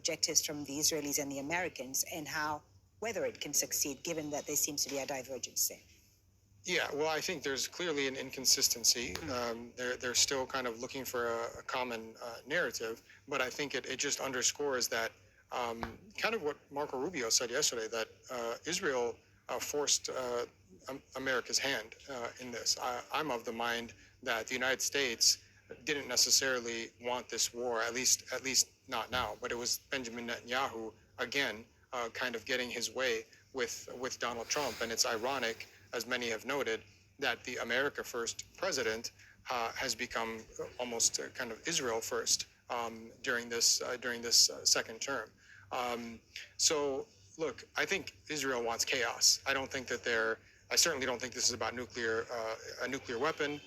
objectives from the Israelis and the Americans, and whether it can succeed, given that there seems to be a divergence there? Yeah, well, I think there's clearly an inconsistency. They're still kind of looking for a common narrative, but I think it just underscores that kind of what Marco Rubio said yesterday, that Israel forced America's hand in this. I'm of the mind that the United States didn't necessarily want this war, at least not now, but it was Benjamin Netanyahu, again, kind of getting his way with Donald Trump. And it's ironic, as many have noted, that the America First president has become almost kind of Israel First during this second term. So, look, I think Israel wants chaos. I certainly don't think this is about a nuclear weapon.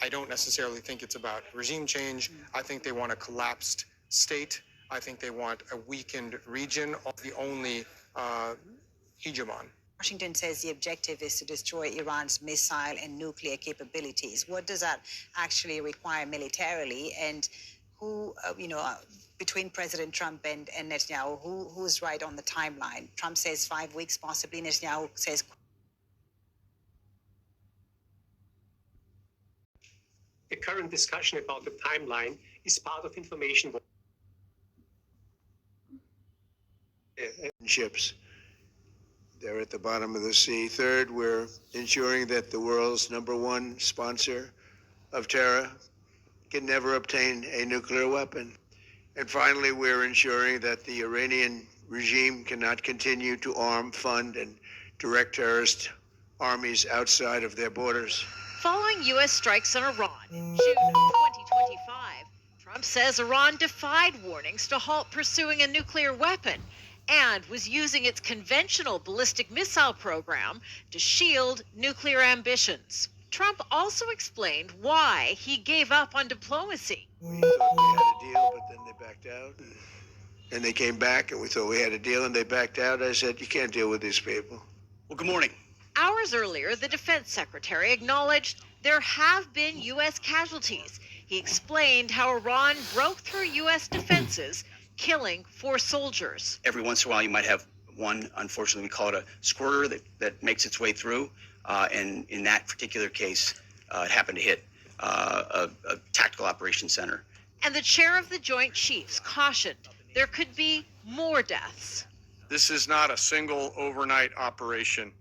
I don't necessarily think it's about regime change. I think they want a collapsed state. I think they want a weakened region of the only hegemon. Washington says the objective is to destroy Iran's missile and nuclear capabilities. What does that actually require militarily? And who, between President Trump and Netanyahu, who's right on the timeline? Trump says 5 weeks, possibly. Netanyahu says... The current discussion about the timeline is part of information. Ships. They're at the bottom of the sea. Third, we're ensuring that the world's #1 sponsor of terror can never obtain a nuclear weapon. And finally, we're ensuring that the Iranian regime cannot continue to arm, fund, and direct terrorist armies outside of their borders. Following U.S. strikes on Iran in June of 2025, Trump says Iran defied warnings to halt pursuing a nuclear weapon and was using its conventional ballistic missile program to shield nuclear ambitions. Trump also explained why he gave up on diplomacy. We thought we had a deal, but then they backed out. And they came back, and we thought we had a deal, and they backed out. I said, you can't deal with these people. Well, good morning. Hours earlier, the defense secretary acknowledged there have been U.S. casualties. He explained how Iran broke through U.S. defenses, killing 4 soldiers. Every once in a while, you might have one, unfortunately, we call it a squirter that makes its way through. And in that particular case, it happened to hit a tactical operations center. And the chair of the Joint Chiefs cautioned there could be more deaths. This is not a single overnight operation.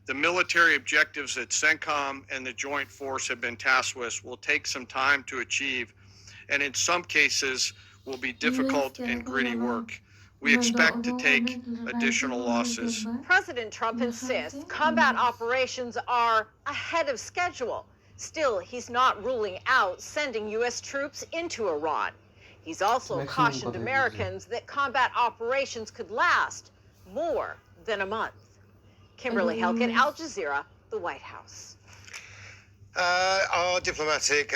The military objectives that CENTCOM and the Joint Force have been tasked with will take some time to achieve, and in some cases will be difficult and gritty work. We expect to take additional losses. President Trump insists combat operations are ahead of schedule. Still, he's not ruling out sending U.S. troops into Iran. He's also cautioned Americans that combat operations could last more than a month. Kimberly Helkin, Al Jazeera, the White House. Our diplomatic